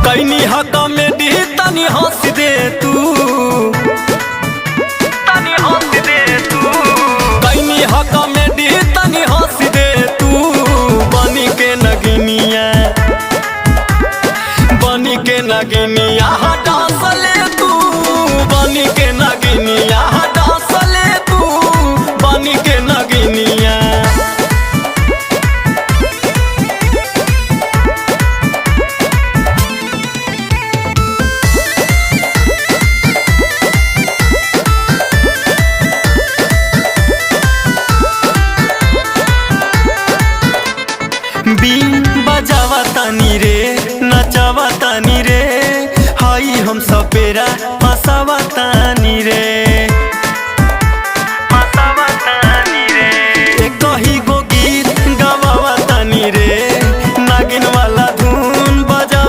कैनी हा कॉमेडी तनी हंस दे तू, तनी हंस दे तू। कैनी हा कॉमेडी तनी हंस दे तू, बनी के नगिनिया, बनी के नगिनिया डांस ले तू, बनी के नगिनिया डांस ले तू, बनी के नगिनिया। बीन बजावा तानी रे, नचावा तानी रे, हाई हम सपेरा